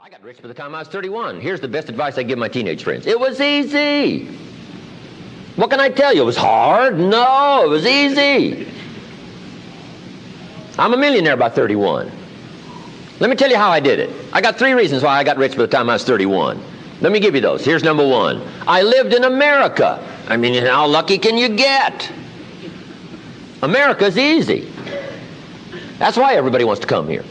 I got rich by the time I was 31. Here's the best advice I give my teenage friends. It was easy. What can I tell you? It was hard? No, it was easy. I'm a millionaire by 31. Let me tell you how I did it. I got 3 reasons why I got rich by the time I was 31. Let me give you those. Here's number 1. I lived in America. I mean, how lucky can you get? America's easy. That's why everybody wants to come here.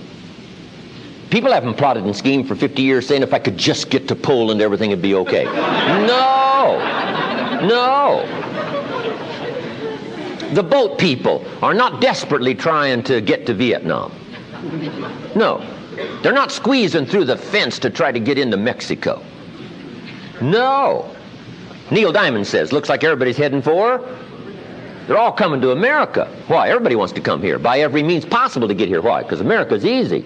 People haven't plotted and schemed for 50 years saying if I could just get to Poland, everything would be okay. No. No. The boat people are not desperately trying to get to Vietnam. No. They're not squeezing through the fence to try to get into Mexico. No. Neil Diamond says, looks like everybody's heading for. They're all coming to America. Why? Everybody wants to come here by every means possible to get here. Why? Because America's easy.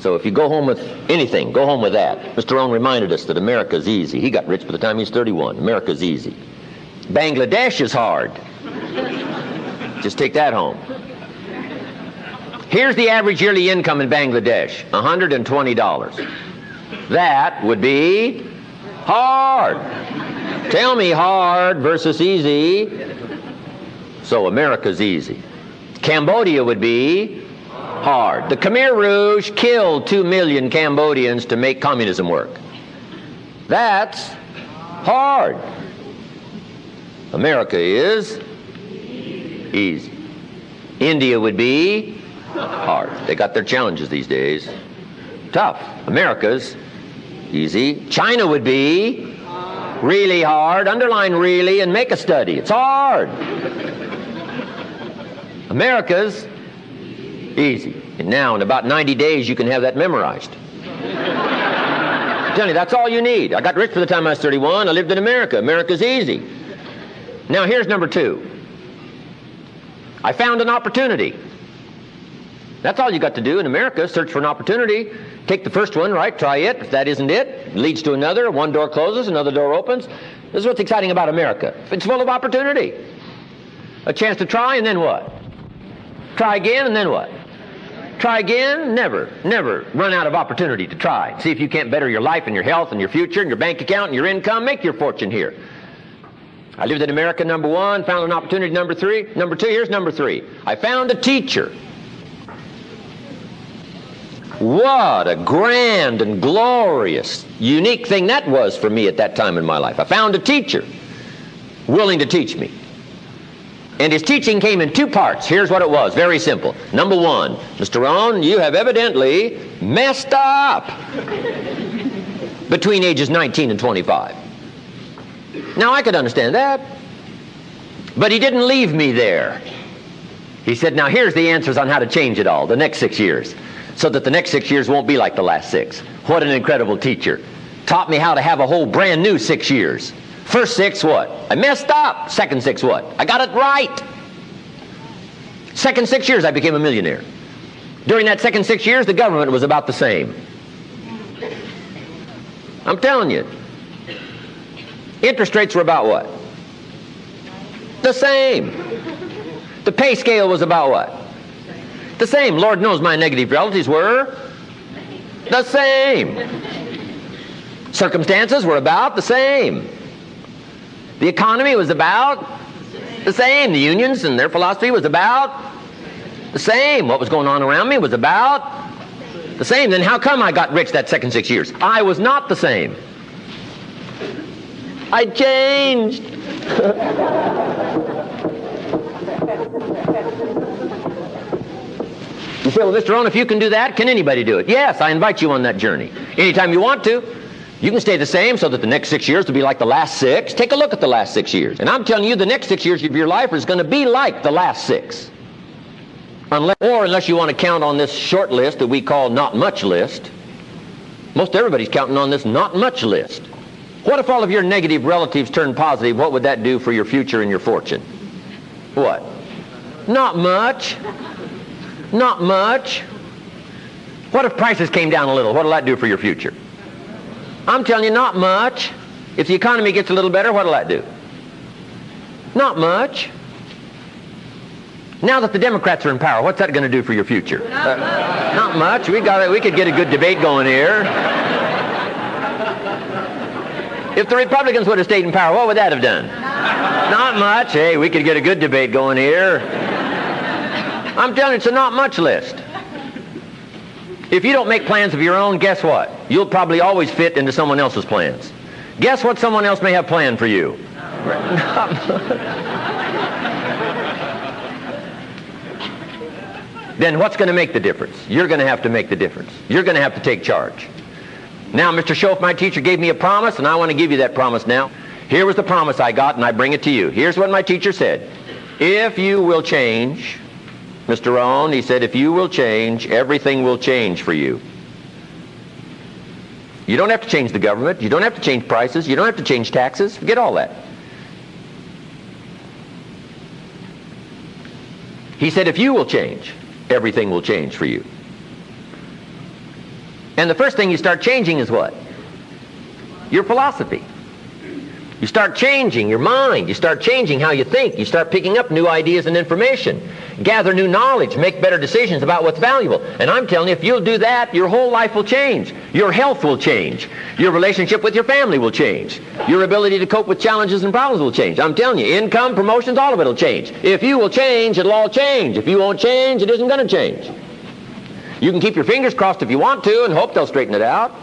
So if you go home with anything, go home with that. Mr. Rohn reminded us that America's easy. He got rich by the time he was 31. America's easy. Bangladesh is hard. Just take that home. Here's the average yearly income in Bangladesh, $120. That would be hard. Tell me hard versus easy. So America's easy. Cambodia would be hard. The Khmer Rouge killed 2 million Cambodians to make communism work. That's hard. America is easy. India would be hard. They got their challenges these days. Tough. America's easy. China would be really hard. Underline really and make a study. It's hard. America's easy. And now in about 90 days you can have that memorized. I'm telling you, that's all you need. I got rich by the time I was 31. I lived in America. America's easy. Now here's number 2. I found an opportunity. That's all you got to do in America, search for an opportunity. Take the first one, right, try it. If that isn't it, it leads to another. One door closes, another door opens. This is what's exciting about America. It's full of opportunity. A chance to try, and then what? Try again, and then what? Try again, never run out of opportunity to try. See if you can't better your life and your health and your future and your bank account and your income. Make your fortune here. I lived in America, number 1, found an opportunity, number 3. Number 2, here's number 3. I found a teacher. What a grand and glorious, unique thing that was for me at that time in my life. I found a teacher willing to teach me. And his teaching came in 2 parts. Here's what it was, very simple. Number 1, Mr. Rohn, you have evidently messed up between ages 19 and 25. Now, I could understand that, but he didn't leave me there. He said, now here's the answers on how to change it all, the next 6 years, so that the next 6 years won't be like the last 6. What an incredible teacher. Taught me how to have a whole brand new 6 years. First 6, what? I messed up. Second 6, what? I got it right. Second 6 years, I became a millionaire. During that second 6 years, the government was about the same. I'm telling you. Interest rates were about what? The same. The pay scale was about what? The same. Lord knows my negative relatives were the same. Circumstances were about the same. The economy was about the same. The unions and their philosophy was about the same. What was going on around me was about the same. Then how come I got rich that second 6 years? I was not the same. I changed. You say, well, Mr. Rohn, if you can do that, can anybody do it? Yes, I invite you on that journey. Anytime you want to. You can stay the same so that the next 6 years will be like the last 6. Take a look at the last 6 years. And I'm telling you, the next 6 years of your life is going to be like the last 6. Unless you want to count on this short list that we call not much list. Most everybody's counting on this not much list. What if all of your negative relatives turned positive? What would that do for your future and your fortune? What? Not much. Not much. What if prices came down a little? What will that do for your future? I'm telling you, not much. If the economy gets a little better, what will that do? Not much. Now that the Democrats are in power, what's that going to do for your future? Not much. We could get a good debate going here. If the Republicans would have stayed in power, what would that have done? Not much. Hey, we could get a good debate going here. I'm telling you, it's a not much list. If you don't make plans of your own, guess what? You'll probably always fit into someone else's plans. Guess what someone else may have planned for you? Then what's going to make the difference? You're going to have to make the difference. You're going to have to take charge. Now, Mr. Schoaf, my teacher, gave me a promise, and I want to give you that promise now. Here was the promise I got, and I bring it to you. Here's what my teacher said. If you will change, Mr. Rohn, he said, if you will change, everything will change for you. You don't have to change the government. You don't have to change prices. You don't have to change taxes. Forget all that. He said, if you will change, everything will change for you. And the first thing you start changing is what? Your philosophy. You start changing your mind. You start changing how you think. You start picking up new ideas and information. Gather new knowledge. Make better decisions about what's valuable. And I'm telling you, if you'll do that, your whole life will change. Your health will change. Your relationship with your family will change. Your ability to cope with challenges and problems will change. I'm telling you, income, promotions, all of it will change. If you will change, it'll all change. If you won't change, it isn't going to change. You can keep your fingers crossed if you want to and hope they'll straighten it out.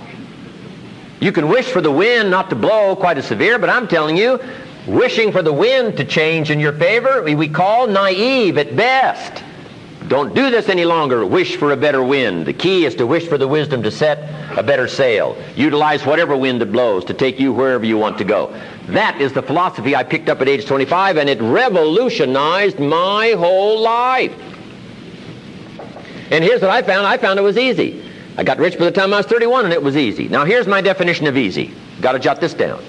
You can wish for the wind not to blow quite as severe, but I'm telling you, wishing for the wind to change in your favor, we call naive at best. Don't do this any longer. Wish for a better wind. The key is to wish for the wisdom to set a better sail. Utilize whatever wind that blows to take you wherever you want to go. That is the philosophy I picked up at age 25, and it revolutionized my whole life. And here's what I found. I found it was easy. I got rich by the time I was 31, and it was easy. Now, here's my definition of easy. Got to jot this down.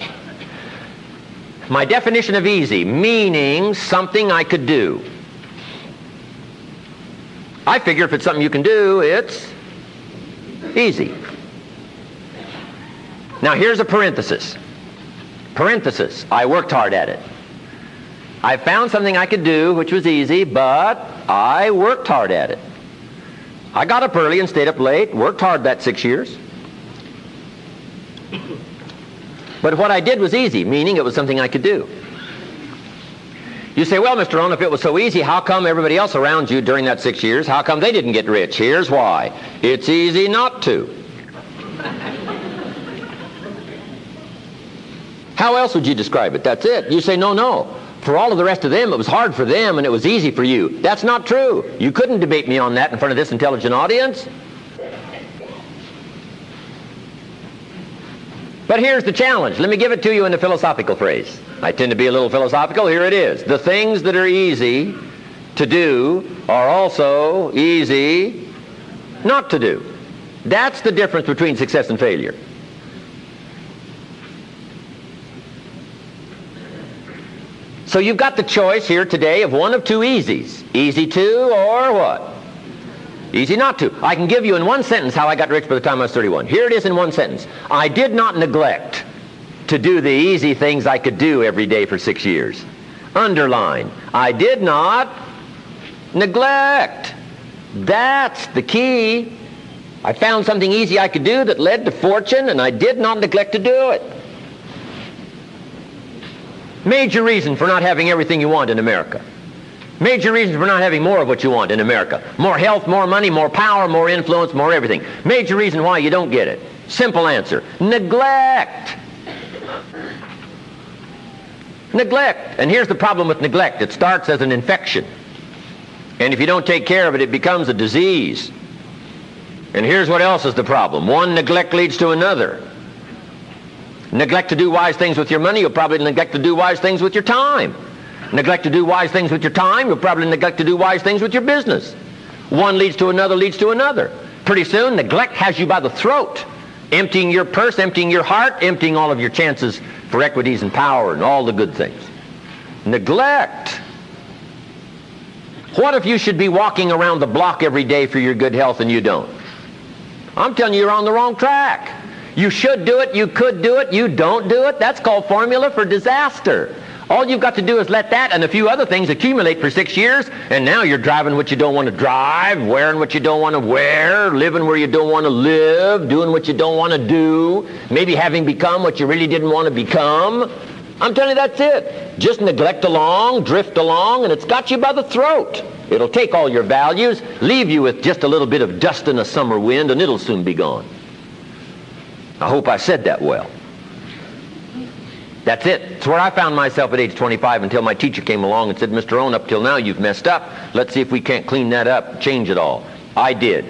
My definition of easy, meaning something I could do. I figure if it's something you can do, it's easy. Now, here's a parenthesis. Parenthesis, I worked hard at it. I found something I could do, which was easy, but I worked hard at it. I got up early and stayed up late, worked hard that 6 years. But what I did was easy, meaning it was something I could do. You say, well, Mr. Rohn, if it was so easy, how come everybody else around you during that 6 years, how come they didn't get rich? Here's why. It's easy not to. How else would you describe it? That's it. You say, no. For all of the rest of them, it was hard for them and it was easy for you. That's not true. You couldn't debate me on that in front of this intelligent audience. But here's the challenge. Let me give it to you in a philosophical phrase. I tend to be a little philosophical. Here it is. The things that are easy to do are also easy not to do. That's the difference between success and failure. So you've got the choice here today of one of two easies. Easy to or what? Easy not to. I can give you in one sentence how I got rich by the time I was 31. Here it is in one sentence. I did not neglect to do the easy things I could do every day for 6 years. Underline. I did not neglect. That's the key. I found something easy I could do that led to fortune, and I did not neglect to do it. Major reason for not having everything you want in America. Major reason for not having more of what you want in America. More health, more money, more power, more influence, more everything. Major reason why you don't get it. Simple answer. Neglect. Neglect. And here's the problem with neglect. It starts as an infection. And if you don't take care of it, it becomes a disease. And here's what else is the problem. One neglect leads to another. Neglect to do wise things with your money, you'll probably neglect to do wise things with your time. Neglect to do wise things with your time, you'll probably neglect to do wise things with your business. One leads to another, leads to another. Pretty soon, neglect has you by the throat, emptying your purse, emptying your heart, emptying all of your chances for equities and power and all the good things. Neglect. What if you should be walking around the block every day for your good health and you don't? I'm telling you, you're on the wrong track. You should do it, you could do it, you don't do it. That's called formula for disaster. All you've got to do is let that and a few other things accumulate for 6 years, and now you're driving what you don't want to drive, wearing what you don't want to wear, living where you don't want to live, doing what you don't want to do, maybe having become what you really didn't want to become. I'm telling you, that's it. Just neglect along, drift along, and it's got you by the throat. It'll take all your values, leave you with just a little bit of dust in a summer wind, and it'll soon be gone. I hope I said that well. That's it. It's where I found myself at age 25 until my teacher came along and said, Mr. Rohn, up till now you've messed up. Let's see if we can't clean that up, change it all. I did.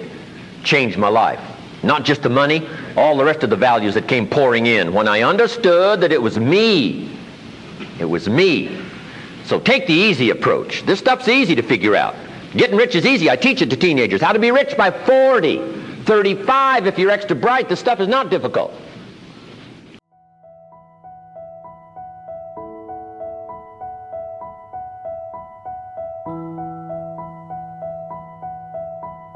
Changed my life. Not just the money, all the rest of the values that came pouring in when I understood that it was me. It was me. So take the easy approach. This stuff's easy to figure out. Getting rich is easy. I teach it to teenagers. How to be rich by 40, 35 if you're extra bright. This stuff is not difficult.